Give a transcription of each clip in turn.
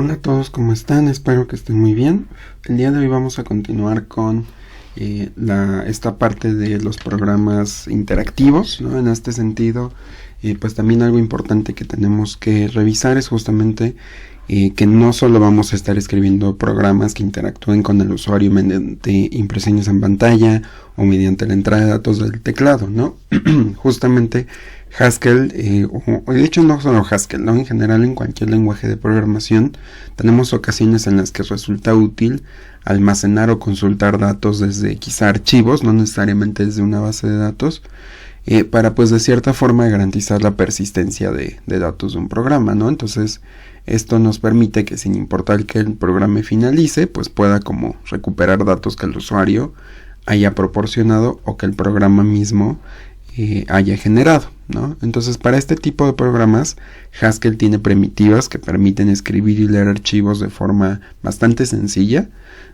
Hola a todos, ¿cómo están? Espero que estén muy bien. El día de hoy vamos a continuar con esta parte de los programas interactivos, ¿no? En este sentido, pues también algo importante que tenemos que revisar es justamente que no solo vamos a estar escribiendo programas que interactúen con el usuario mediante impresiones en pantalla o mediante la entrada de datos del teclado, ¿no? Justamente Haskell, o de hecho no solo Haskell, ¿no? En general en cualquier lenguaje de programación tenemos ocasiones en las que resulta útil almacenar o consultar datos desde quizá archivos, no necesariamente desde una base de datos, para pues de cierta forma garantizar la persistencia de datos de un programa, ¿no? Entonces esto nos permite que sin importar que el programa finalice, pues pueda como recuperar datos que el usuario haya proporcionado o que el programa mismo haya generado, ¿no? Entonces para este tipo de programas Haskell tiene primitivas que permiten escribir y leer archivos de forma bastante sencilla,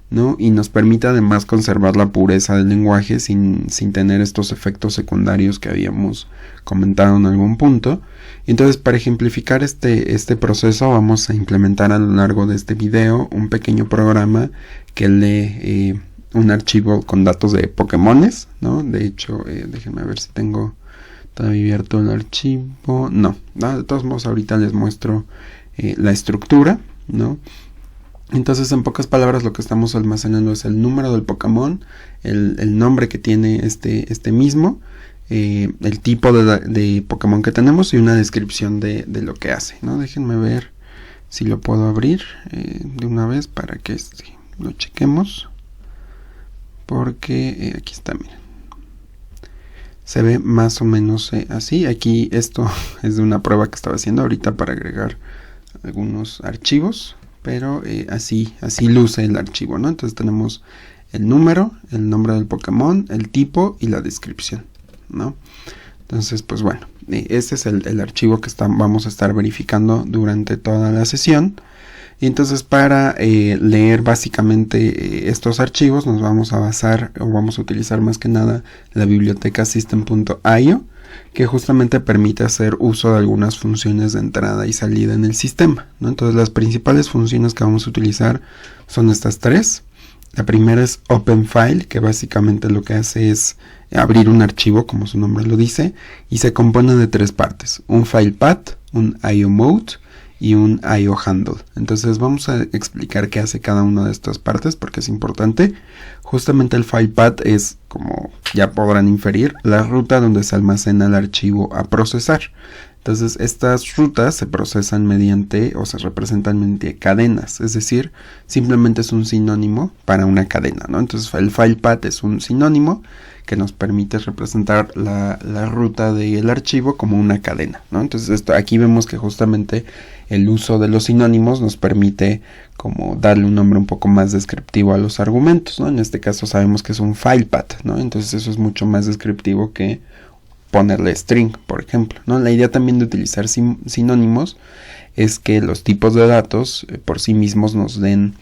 ¿no? Y nos permite además conservar la pureza del lenguaje sin tener estos efectos secundarios que habíamos comentado en algún punto. Entonces, para ejemplificar este proceso vamos a implementar a lo largo de este video un pequeño programa que lee un archivo con datos de Pokémones, ¿no? De hecho, déjenme ver si tengo todavía abierto el archivo. No, de todos modos ahorita les muestro la estructura, ¿no? Entonces, en pocas palabras, lo que estamos almacenando es el número del Pokémon, el nombre que tiene este mismo, el tipo de Pokémon que tenemos y una descripción de lo que hace, ¿no? Déjenme ver si lo puedo abrir de una vez para que lo chequemos. Porque aquí está, miren. Se ve más o menos así. Aquí esto es de una prueba que estaba haciendo ahorita para agregar algunos archivos. Pero así luce el archivo, ¿no? Entonces tenemos el número, el nombre del Pokémon, el tipo y la descripción, ¿no? Entonces, pues bueno, este es el archivo que vamos a estar verificando durante toda la sesión. Y entonces para leer básicamente estos archivos nos vamos a basar o vamos a utilizar más que nada la biblioteca system.io, que justamente permite hacer uso de algunas funciones de entrada y salida en el sistema, ¿no? Entonces las principales funciones que vamos a utilizar son estas tres. La primera es OpenFile, que básicamente lo que hace es abrir un archivo, como su nombre lo dice, y se compone de tres partes: un FilePath, un IOMode y un IOHandle. Entonces vamos a explicar qué hace cada una de estas partes porque es importante. Justamente el FilePath es, como ya podrán inferir, la ruta donde se almacena el archivo a procesar. Entonces estas rutas se procesan mediante o se representan mediante cadenas, es decir, simplemente es un sinónimo para una cadena, ¿no? Entonces el FilePath es un sinónimo que nos permite representar la ruta del archivo como una cadena, ¿no? Entonces aquí vemos que justamente el uso de los sinónimos nos permite como darle un nombre un poco más descriptivo a los argumentos, ¿no? En este caso sabemos que es un FilePath, ¿no? Entonces eso es mucho más descriptivo que ponerle string, por ejemplo, ¿no? La idea también de utilizar sinónimos es que los tipos de datos por sí mismos nos den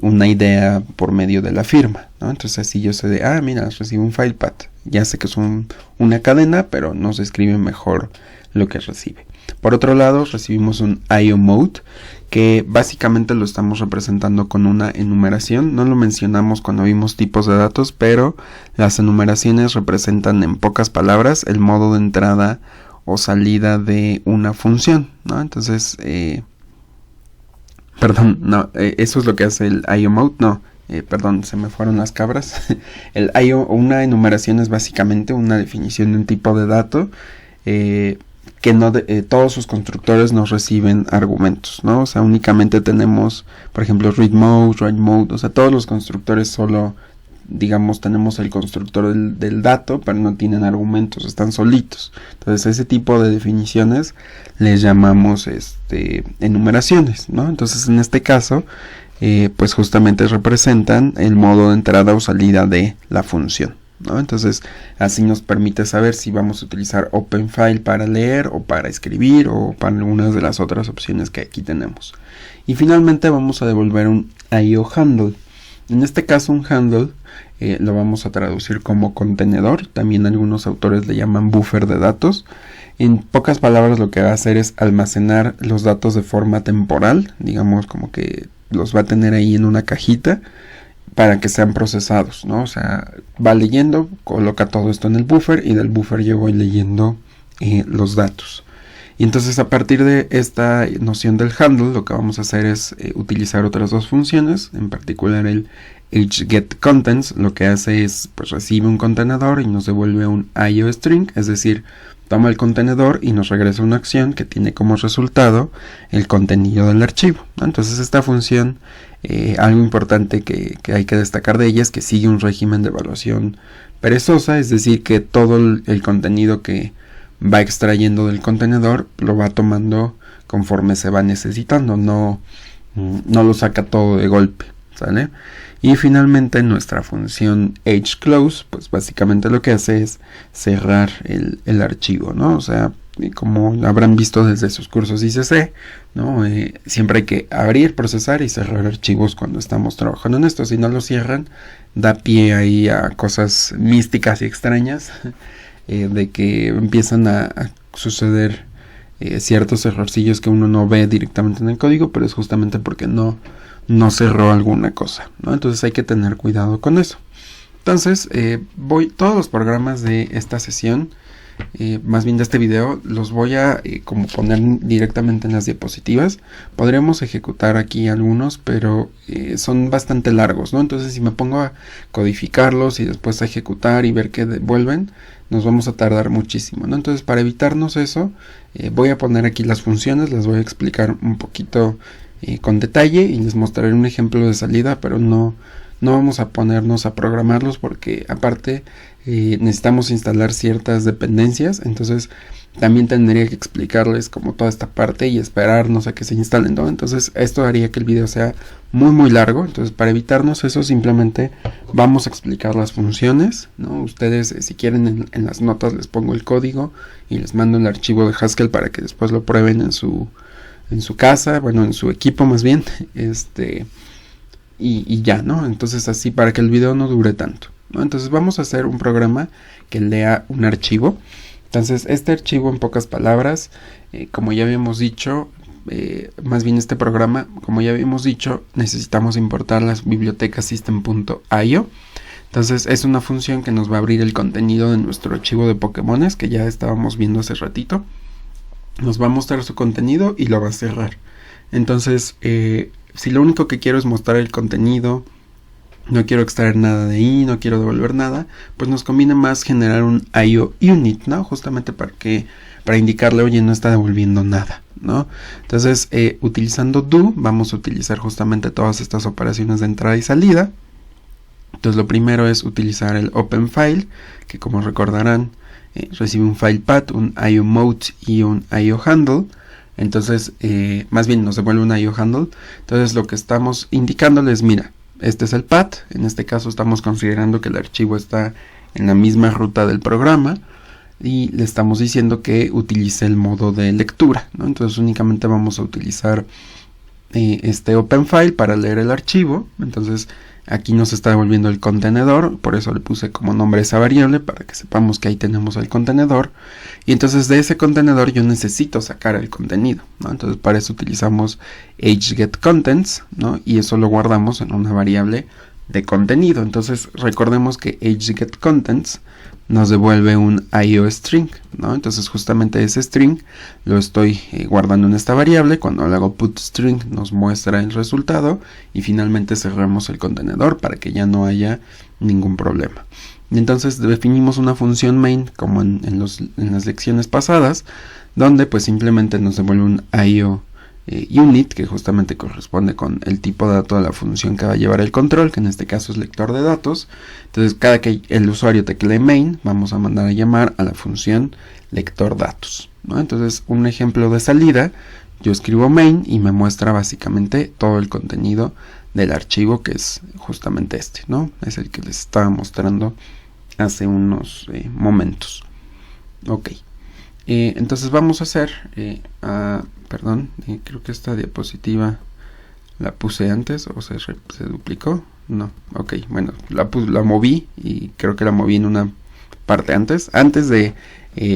una idea por medio de la firma, ¿no? Entonces así yo sé de, mira, recibo un FilePath, ya sé que es una cadena, pero nos describe mejor lo que recibe. Por otro lado, recibimos un IOMode, que básicamente lo estamos representando con una enumeración. No lo mencionamos cuando vimos tipos de datos, pero las enumeraciones representan en pocas palabras el modo de entrada o salida de una función, ¿no? Entonces, eso es lo que hace el IOMode, se me fueron las cabras. Una enumeración es básicamente una definición de un tipo de dato que todos sus constructores no reciben argumentos, ¿no? O sea, únicamente tenemos, por ejemplo, read mode, write mode, o sea, todos los constructores solo, digamos, tenemos el constructor del dato, pero no tienen argumentos, están solitos. Entonces, ese tipo de definiciones les llamamos enumeraciones, ¿no? Entonces, en este caso, pues justamente representan el modo de entrada o salida de la función, ¿no? Entonces así nos permite saber si vamos a utilizar OpenFile para leer o para escribir o para algunas de las otras opciones que aquí tenemos. Y finalmente vamos a devolver un IOHandle. En este caso un handle lo vamos a traducir como contenedor, también algunos autores le llaman buffer de datos. En pocas palabras lo que va a hacer es almacenar los datos de forma temporal, digamos como que los va a tener ahí en una cajita para que sean procesados, ¿no? O sea, va leyendo, coloca todo esto en el buffer y del buffer yo voy leyendo los datos. Y entonces a partir de esta noción del handle lo que vamos a hacer es utilizar otras dos funciones, en particular el hGetContents lo que hace es pues recibe un contenedor y nos devuelve un IOString, es decir, toma el contenedor y nos regresa una acción que tiene como resultado el contenido del archivo, ¿no? Entonces esta función, algo importante que hay que destacar de ella es que sigue un régimen de evaluación perezosa, es decir, que todo el contenido que va extrayendo del contenedor lo va tomando conforme se va necesitando, no lo saca todo de golpe, ¿sale? Y finalmente nuestra función hClose, pues básicamente lo que hace es cerrar el archivo, ¿no? O sea, como habrán visto desde sus cursos ICC, ¿no? Siempre hay que abrir, procesar y cerrar archivos cuando estamos trabajando en esto. Si no lo cierran, da pie ahí a cosas místicas y extrañas, de que empiezan a suceder ciertos errorcillos que uno no ve directamente en el código, pero es justamente porque no cerró alguna cosa, ¿no? Entonces hay que tener cuidado con eso. Entonces todos los programas de esta sesión, más bien de este video, los voy a como poner directamente en las diapositivas. Podremos ejecutar aquí algunos, pero son bastante largos, ¿no? Entonces si me pongo a codificarlos y después a ejecutar y ver qué devuelven, nos vamos a tardar muchísimo, ¿no? Entonces para evitarnos eso, voy a poner aquí las funciones, las voy a explicar un poquito con detalle y les mostraré un ejemplo de salida, pero no vamos a ponernos a programarlos porque aparte necesitamos instalar ciertas dependencias, entonces también tendría que explicarles como toda esta parte y esperarnos a que se instalen, ¿no? Entonces esto haría que el video sea muy largo, entonces para evitarnos eso simplemente vamos a explicar las funciones, ¿no? Ustedes si quieren en las notas les pongo el código y les mando el archivo de Haskell para que después lo prueben en su casa, bueno, en su equipo más bien, y ya, ¿no? Entonces así para que el video no dure tanto, ¿no? Entonces vamos a hacer un programa que lea un archivo. Entonces este archivo, en pocas palabras, como ya habíamos dicho, más bien este programa, como ya habíamos dicho, necesitamos importar las bibliotecas system.io. Entonces es una función que nos va a abrir el contenido de nuestro archivo de Pokémones que ya estábamos viendo hace ratito. Nos va a mostrar su contenido y lo va a cerrar. Entonces, si lo único que quiero es mostrar el contenido, no quiero extraer nada de ahí, no quiero devolver nada, pues nos conviene más generar un IO unit, ¿no? Justamente para indicarle, oye, no está devolviendo nada, ¿no? Entonces, utilizando do, vamos a utilizar justamente todas estas operaciones de entrada y salida. Entonces, lo primero es utilizar el open file, que como recordarán, recibe un file path, un IO mode y un IO handle. Entonces más bien nos devuelve un IO handle. Entonces lo que estamos indicándoles, mira, este es el path, en este caso estamos considerando que el archivo está en la misma ruta del programa y le estamos diciendo que utilice el modo de lectura, ¿no? Entonces únicamente vamos a utilizar este open file para leer el archivo. Entonces aquí nos está devolviendo el contenedor, por eso le puse como nombre esa variable para que sepamos que ahí tenemos el contenedor. Y entonces de ese contenedor yo necesito sacar el contenido, ¿no? Entonces para eso utilizamos hGetContents, ¿no? Y eso lo guardamos en una variable de contenido. Entonces recordemos que hGetContents nos devuelve un IOString, ¿no? Entonces justamente ese string lo estoy guardando en esta variable. Cuando le hago putString nos muestra el resultado y finalmente cerramos el contenedor para que ya no haya ningún problema. Y entonces definimos una función main como en las lecciones pasadas, donde pues simplemente nos devuelve un IO unit, que justamente corresponde con el tipo de dato de la función que va a llevar el control, que en este caso es lector de datos. Entonces cada que el usuario teclee main, vamos a mandar a llamar a la función lector datos, ¿no? Entonces un ejemplo de salida, yo escribo main y me muestra básicamente todo el contenido del archivo, que es justamente este, ¿no? Es el que les estaba mostrando hace unos momentos. Ok. Entonces vamos a hacer, perdón, creo que esta diapositiva la puse antes o se duplicó. No, ok, bueno, la moví y creo que la moví en una parte antes de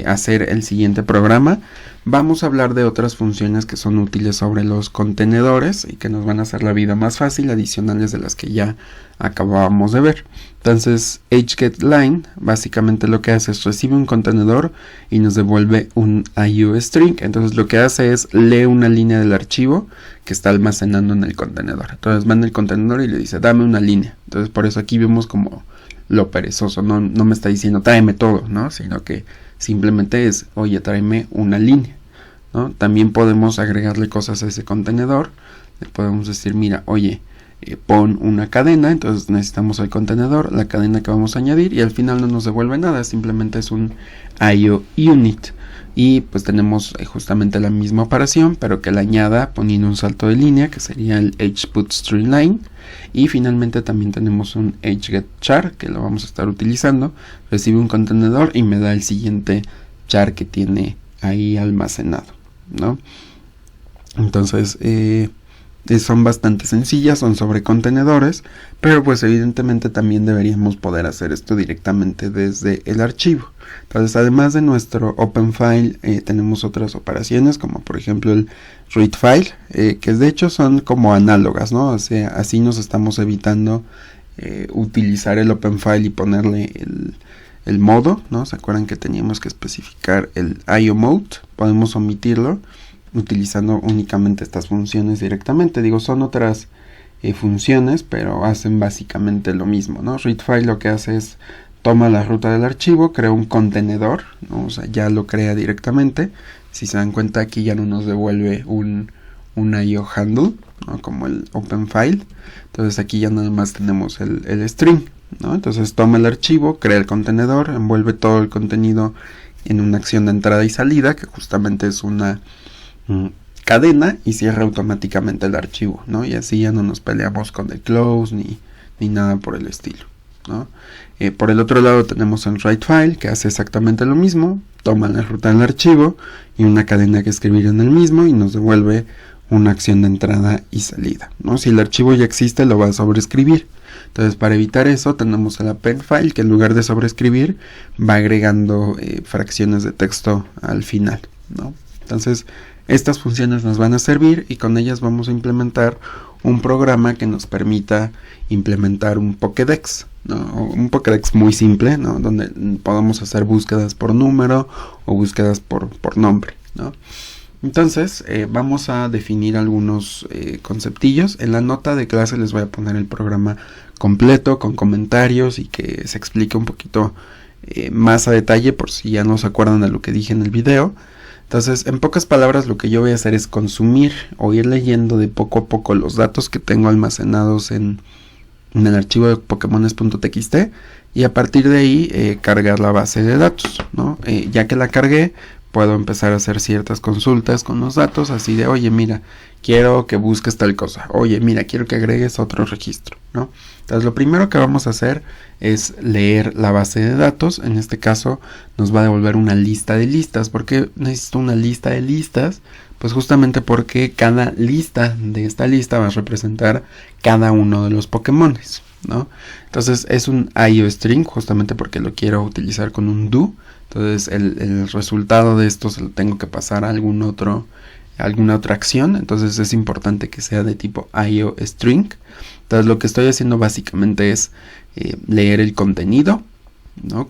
hacer el siguiente programa. Vamos a hablar de otras funciones que son útiles sobre los contenedores y que nos van a hacer la vida más fácil, adicionales de las que ya acabábamos de ver. Entonces, hGetLine básicamente lo que hace es recibe un contenedor y nos devuelve un IOString. Entonces lo que hace es lee una línea del archivo que está almacenando en el contenedor. Entonces va en el contenedor y le dice dame una línea. Entonces por eso aquí vemos como lo perezoso, no me está diciendo tráeme todo, ¿no? Sino que simplemente es, oye, tráeme una línea, ¿no? También podemos agregarle cosas a ese contenedor. Le podemos decir, mira, oye, pon una cadena. Entonces necesitamos el contenedor, la cadena que vamos a añadir, y al final no nos devuelve nada, simplemente es un IO unit. Y pues tenemos justamente la misma operación, pero que la añada poniendo un salto de línea, que sería el hPutStringLine. Y finalmente también tenemos un hGetChar, que lo vamos a estar utilizando. Recibe un contenedor y me da el siguiente char que tiene ahí almacenado, ¿no? Entonces son bastante sencillas, son sobre contenedores, pero pues evidentemente también deberíamos poder hacer esto directamente desde el archivo. Entonces, además de nuestro OpenFile, tenemos otras operaciones, como por ejemplo el readFile, que de hecho son como análogas, ¿no? O sea, así nos estamos evitando utilizar el OpenFile y ponerle el modo, ¿no? ¿Se acuerdan que teníamos que especificar el IO mode? Podemos omitirlo utilizando únicamente estas funciones directamente. Digo, son otras funciones, pero hacen básicamente lo mismo, ¿no? ReadFile lo que hace es toma la ruta del archivo, crea un contenedor, ¿no? O sea, ya lo crea directamente. Si se dan cuenta, aquí ya no nos devuelve un IO handle, ¿no? Como el OpenFile. Entonces aquí ya nada más tenemos el string, ¿no? Entonces toma el archivo, crea el contenedor, envuelve todo el contenido en una acción de entrada y salida, que justamente es una cadena, y cierra automáticamente el archivo, ¿no? Y así ya no nos peleamos con el close ni nada por el estilo, ¿no? Por el otro lado tenemos el writeFile, que hace exactamente lo mismo, toma la ruta del archivo y una cadena que escribir en el mismo y nos devuelve una acción de entrada y salida, ¿no? Si el archivo ya existe, lo va a sobreescribir. Entonces, para evitar eso, tenemos el appendFile, que en lugar de sobreescribir va agregando fracciones de texto al final, ¿no? Entonces, estas funciones nos van a servir y con ellas vamos a implementar un programa que nos permita implementar un Pokédex, ¿no? Un Pokédex muy simple, ¿no? Donde podamos hacer búsquedas por número o búsquedas por nombre, ¿no? Entonces vamos a definir algunos conceptillos. En la nota de clase les voy a poner el programa completo con comentarios y que se explique un poquito más a detalle, por si ya no se acuerdan de lo que dije en el video. Entonces, en pocas palabras, lo que yo voy a hacer es consumir o ir leyendo de poco a poco los datos que tengo almacenados en el archivo de pokemones.txt, y a partir de ahí cargar la base de datos, ¿no? Ya que la cargué, puedo empezar a hacer ciertas consultas con los datos, así de, oye, mira, quiero que busques tal cosa, oye, mira, quiero que agregues otro registro, ¿no? Entonces, lo primero que vamos a hacer es leer la base de datos. En este caso, nos va a devolver una lista de listas. ¿Por qué necesito una lista de listas? Pues justamente porque cada lista de esta lista va a representar cada uno de los Pokémones, ¿no? Entonces, es un IOString, justamente porque lo quiero utilizar con un do. Entonces el resultado de esto se lo tengo que pasar a alguna otra acción. Entonces es importante que sea de tipo IOString. Entonces lo que estoy haciendo básicamente es leer el contenido, ¿no?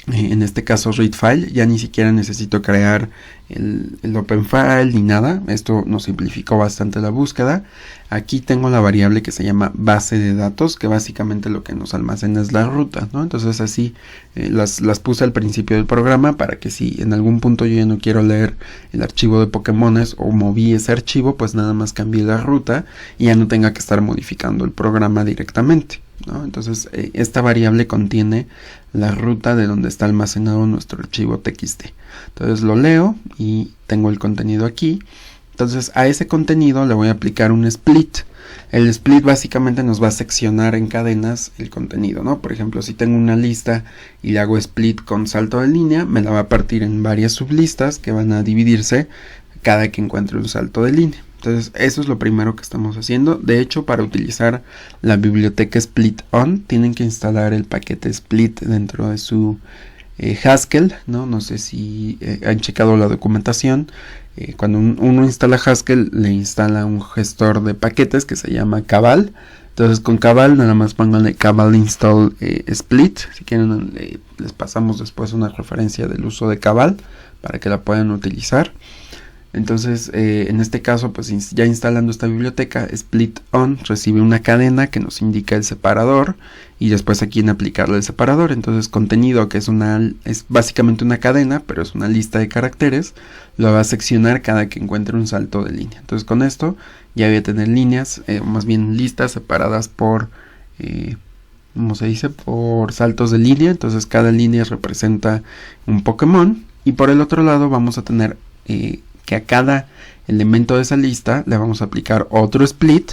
En este caso readFile. Ya ni siquiera necesito crear el OpenFile ni nada. Esto nos simplificó bastante la búsqueda. Aquí tengo la variable que se llama base de datos, que básicamente lo que nos almacena es la ruta, ¿no? Entonces así las puse al principio del programa para que si en algún punto yo ya no quiero leer el archivo de Pokémones o moví ese archivo, pues nada más cambié la ruta y ya no tenga que estar modificando el programa directamente, ¿no? Entonces esta variable contiene la ruta de donde está almacenado nuestro archivo txt. Entonces lo leo y tengo el contenido aquí. Entonces a ese contenido le voy a aplicar un split. El split básicamente nos va a seccionar en cadenas el contenido, ¿no? Por ejemplo, si tengo una lista y le hago split con salto de línea, me la va a partir en varias sublistas que van a dividirse cada que encuentre un salto de línea. Entonces eso es lo primero que estamos haciendo. De hecho, para utilizar la biblioteca split-on tienen que instalar el paquete split dentro de su Haskell, ¿no? No sé si han checado la documentación. Cuando uno instala Haskell, le instala un gestor de paquetes que se llama Cabal. Entonces con Cabal nada más pónganle Cabal install split. Si quieren les pasamos después una referencia del uso de Cabal para que la puedan utilizar. Entonces en este caso pues ya instalando esta biblioteca, split on recibe una cadena que nos indica el separador y después aquí en aplicarle el separador. Entonces contenido, que es básicamente una cadena, pero es una lista de caracteres, lo va a seccionar cada que encuentre un salto de línea. Entonces con esto ya voy a tener líneas, más bien listas separadas por ¿cómo se dice? Por saltos de línea. Entonces cada línea representa un Pokémon, y por el otro lado vamos a tener que a cada elemento de esa lista le vamos a aplicar otro split.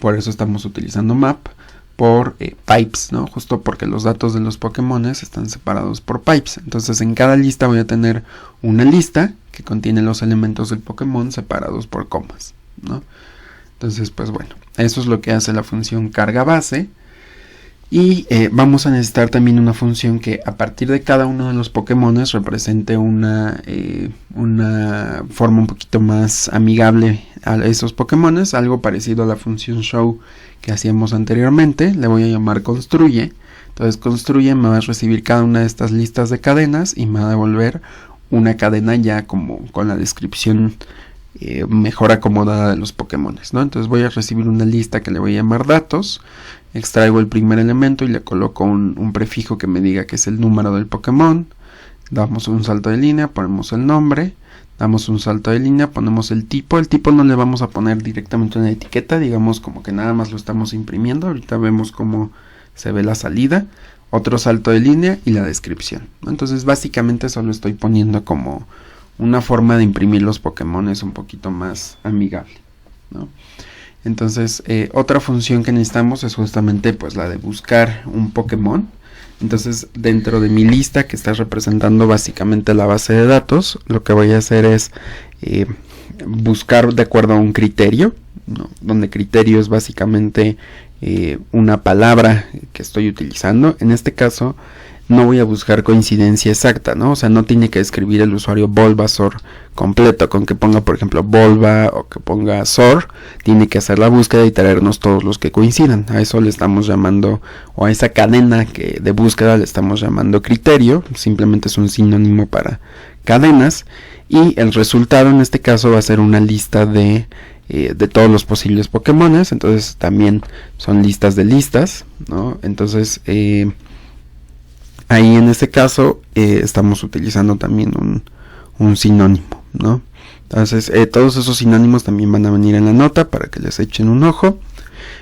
Por eso estamos utilizando map por pipes, ¿no? Justo porque los datos de los Pokémones están separados por pipes. Entonces en cada lista voy a tener una lista que contiene los elementos del Pokémon separados por comas, ¿no? Entonces pues bueno, eso es lo que hace la función carga base. Y vamos a necesitar también una función que a partir de cada uno de los Pokémones represente una forma un poquito más amigable a esos Pokémones, algo parecido a la función show que hacíamos anteriormente. Le voy a llamar construye. Entonces construye me va a recibir cada una de estas listas de cadenas y me va a devolver una cadena ya como con la descripción mejor acomodada de los Pokémones, ¿no? Entonces voy a recibir una lista que le voy a llamar datos. Extraigo el primer elemento y le coloco un prefijo que me diga que es el número del Pokémon. Damos un salto de línea, ponemos el nombre. Damos un salto de línea, ponemos el tipo. El tipo no le vamos a poner directamente una etiqueta, digamos como que nada más lo estamos imprimiendo. Ahorita vemos cómo se ve la salida. Otro salto de línea y la descripción, ¿no? Entonces básicamente solo estoy poniendo como una forma de imprimir los Pokémones un poquito más amigable, ¿no? Entonces otra función que necesitamos es justamente pues la de buscar un Pokémon. Entonces dentro de mi lista, que está representando básicamente la base de datos, lo que voy a hacer es buscar de acuerdo a un criterio, ¿no? Donde criterio es básicamente una palabra que estoy utilizando. En este caso no voy a buscar coincidencia exacta, ¿no? O sea, no tiene que escribir el usuario Bulbasaur completo, con que ponga por ejemplo Bulba o que ponga Sor. Tiene que hacer la búsqueda y traernos todos los que coincidan. A eso le estamos llamando, o a esa cadena de búsqueda le estamos llamando criterio. Simplemente es un sinónimo para cadenas. Y el resultado en este caso va a ser una lista de todos los posibles Pokémones. Entonces también son listas de listas, ¿no? Entonces ahí en este caso estamos utilizando también un sinónimo, ¿no? Entonces todos esos sinónimos también van a venir en la nota para que les echen un ojo.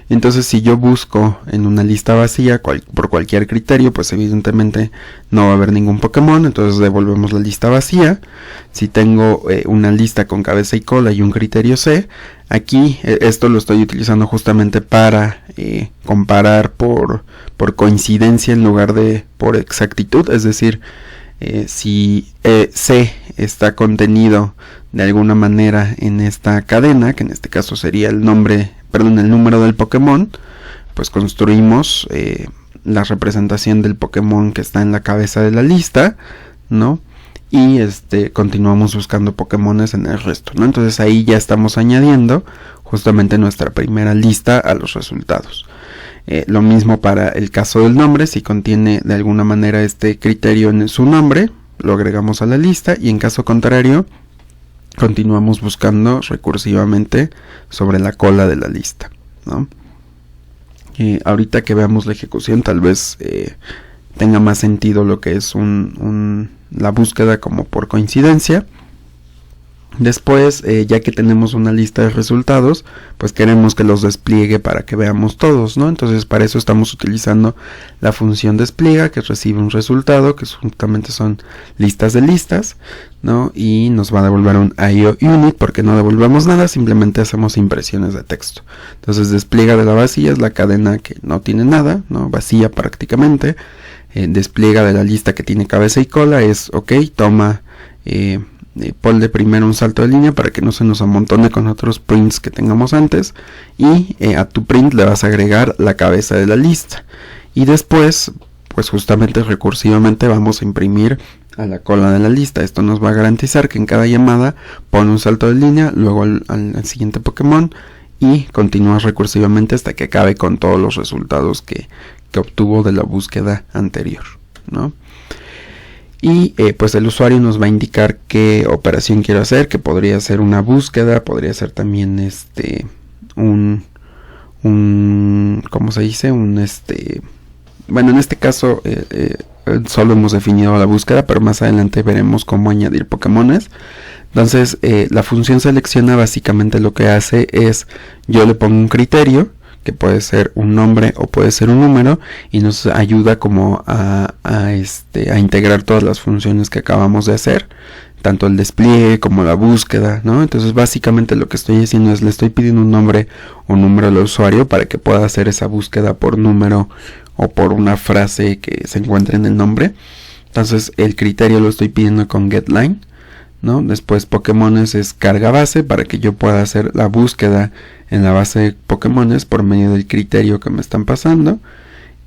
Entonces si yo busco en una lista vacía por cualquier criterio, pues evidentemente no va a haber ningún Pokémon. Entonces devolvemos la lista vacía. Si tengo una lista con cabeza y cola y un criterio C, aquí esto lo estoy utilizando justamente para comparar por coincidencia en lugar de por exactitud. Es decir, si C está contenido de alguna manera en esta cadena, que en este caso sería el número del Pokémon, pues construimos la representación del Pokémon que está en la cabeza de la lista, ¿no? Y continuamos buscando Pokémones en el resto, ¿no? Entonces ahí ya estamos añadiendo justamente nuestra primera lista a los resultados. Lo mismo para el caso del nombre. Si contiene de alguna manera este criterio en su nombre, lo agregamos a la lista, y en caso contrario continuamos buscando recursivamente sobre la cola de la lista, ¿no? Ahorita que veamos la ejecución tal vez tenga más sentido lo que es la búsqueda como por coincidencia. Después, ya que tenemos una lista de resultados, pues queremos que los despliegue para que veamos todos, ¿no? Entonces para eso estamos utilizando la función despliega, que recibe un resultado, que justamente son listas de listas, ¿no? Y nos va a devolver un IO unit, porque no devolvemos nada, simplemente hacemos impresiones de texto. Entonces despliega de la vacía es la cadena que no tiene nada, ¿no? Vacía prácticamente. Despliega de la lista que tiene cabeza y cola es ok, toma ponle primero un salto de línea para que no se nos amontone con otros prints que tengamos antes, y a tu print le vas a agregar la cabeza de la lista, y después pues justamente recursivamente vamos a imprimir a la cola de la lista. Esto nos va a garantizar que en cada llamada pone un salto de línea, luego al siguiente Pokémon, y continúas recursivamente hasta que acabe con todos los resultados que obtuvo de la búsqueda anterior, ¿no? Y pues el usuario nos va a indicar qué operación quiere hacer, que podría ser una búsqueda, podría ser también ¿cómo se dice? Bueno, en este caso solo hemos definido la búsqueda, pero más adelante veremos cómo añadir Pokémones. Entonces la función selecciona básicamente lo que hace es, yo le pongo un criterio, que puede ser un nombre o puede ser un número, y nos ayuda como a integrar todas las funciones que acabamos de hacer, tanto el despliegue como la búsqueda, ¿no? Entonces básicamente lo que estoy haciendo es le estoy pidiendo un nombre o número al usuario para que pueda hacer esa búsqueda por número o por una frase que se encuentre en el nombre. Entonces el criterio lo estoy pidiendo con getLine, ¿no? Después Pokémones es carga base para que yo pueda hacer la búsqueda en la base de Pokémones por medio del criterio que me están pasando.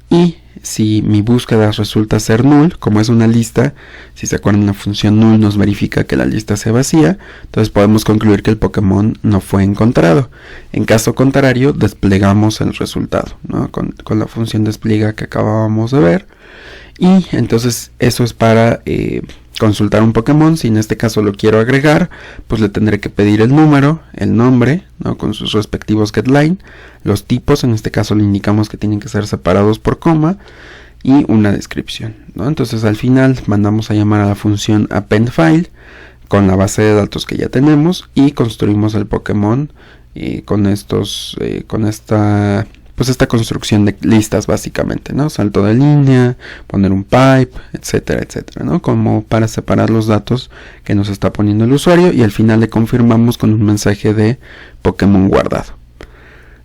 Y si mi búsqueda resulta ser null, como es una lista, si se acuerdan, la función null nos verifica que la lista sea vacía, entonces podemos concluir que el Pokémon no fue encontrado. En caso contrario, desplegamos el resultado, ¿no? con la función despliega que acabábamos de ver. Y entonces eso es para consultar un Pokémon. Si en este caso lo quiero agregar, pues le tendré que pedir el número, el nombre, ¿no? Con sus respectivos getLine, los tipos, en este caso le indicamos que tienen que ser separados por coma, y una descripción, ¿no? Entonces al final mandamos a llamar a la función appendFile con la base de datos que ya tenemos, y construimos el Pokémon con esta construcción de listas básicamente, ¿no? Salto de línea, poner un pipe, etcétera, etcétera, ¿no? Como para separar los datos que nos está poniendo el usuario, y al final le confirmamos con un mensaje de Pokémon guardado.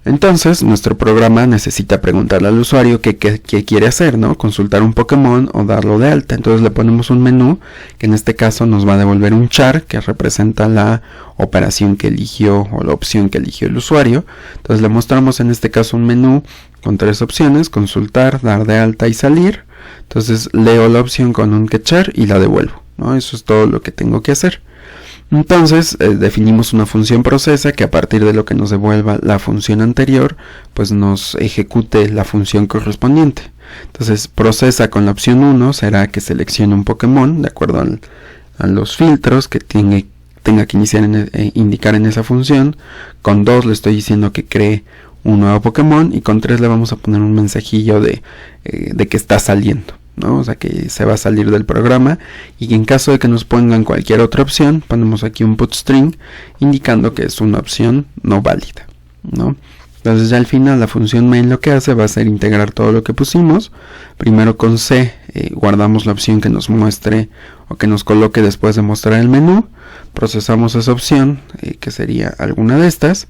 Entonces nuestro programa necesita preguntarle al usuario qué quiere hacer, ¿no? Consultar un Pokémon o darlo de alta. Entonces le ponemos un menú que en este caso nos va a devolver un char que representa la operación que eligió o la opción que eligió el usuario. Entonces le mostramos en este caso un menú con 3 opciones: consultar, dar de alta y salir. Entonces leo la opción con un getChar y la devuelvo, ¿no? Eso es todo lo que tengo que hacer. Entonces definimos una función procesa que a partir de lo que nos devuelva la función anterior, pues nos ejecute la función correspondiente. Entonces procesa con la opción 1 será que seleccione un Pokémon de acuerdo a los filtros que tenga que indicar en esa función. Con 2 le estoy diciendo que cree un nuevo Pokémon, y con 3 le vamos a poner un mensajillo de que está saliendo, ¿no? O sea, que se va a salir del programa, y en caso de que nos pongan cualquier otra opción, ponemos aquí un putString indicando que es una opción no válida, ¿no? Entonces ya al final la función main lo que hace va a ser integrar todo lo que pusimos. Primero con C guardamos la opción que nos muestre o que nos coloque después de mostrar el menú, procesamos esa opción que sería alguna de estas.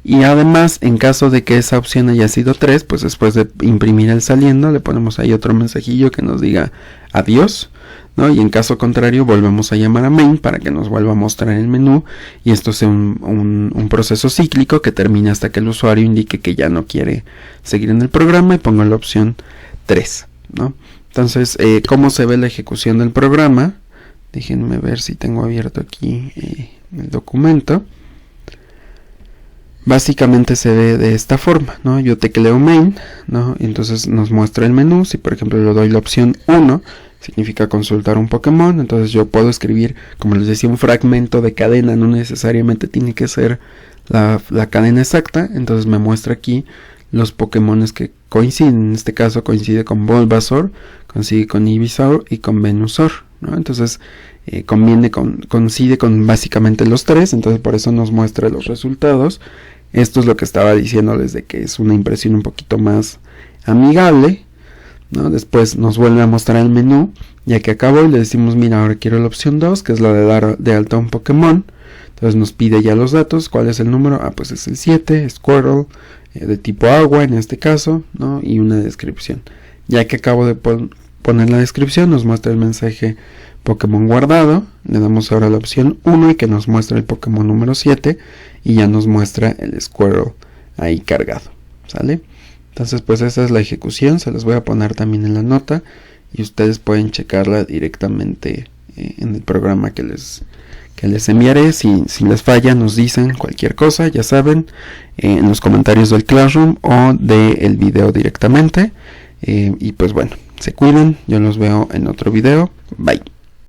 Y además, en caso de que esa opción haya sido 3, pues después de imprimir el saliendo, le ponemos ahí otro mensajillo que nos diga adiós, ¿no? Y en caso contrario, volvemos a llamar a main para que nos vuelva a mostrar el menú, y esto sea un proceso cíclico que termine hasta que el usuario indique que ya no quiere seguir en el programa y ponga la opción 3, ¿no? Entonces, ¿cómo se ve la ejecución del programa? Déjenme ver si tengo abierto aquí el documento. Básicamente se ve de esta forma, ¿no? Yo tecleo main, ¿no? Y entonces nos muestra el menú. Si por ejemplo le doy la opción 1, significa consultar un Pokémon. Entonces yo puedo escribir, como les decía, un fragmento de cadena. No necesariamente tiene que ser la cadena exacta. Entonces me muestra aquí los Pokémones que coinciden. En este caso coincide con Bulbasaur, coincide con Ivysaur y con Venusaur, ¿no? Entonces coincide con básicamente los 3. Entonces por eso nos muestra los resultados. Esto es lo que estaba diciéndoles, de que es una impresión un poquito más amigable, ¿no? Después nos vuelve a mostrar el menú, ya que acabó, y le decimos, mira, ahora quiero la opción 2, que es la de dar de alta a un Pokémon. Entonces nos pide ya los datos. ¿Cuál es el número? Pues es el 7, Squirtle, de tipo agua en este caso, ¿no? Y una descripción. Ya que acabo de poner la descripción, nos muestra el mensaje Pokémon guardado, le damos ahora la opción 1 y que nos muestre el Pokémon número 7 y ya nos muestra el Squirtle ahí cargado, ¿sale? Entonces pues esa es la ejecución, se las voy a poner también en la nota y ustedes pueden checarla directamente en el programa que les enviaré. Si les falla nos dicen cualquier cosa, ya saben, en los comentarios del Classroom o del video directamente. Y pues bueno, se cuidan, yo los veo en otro video, bye.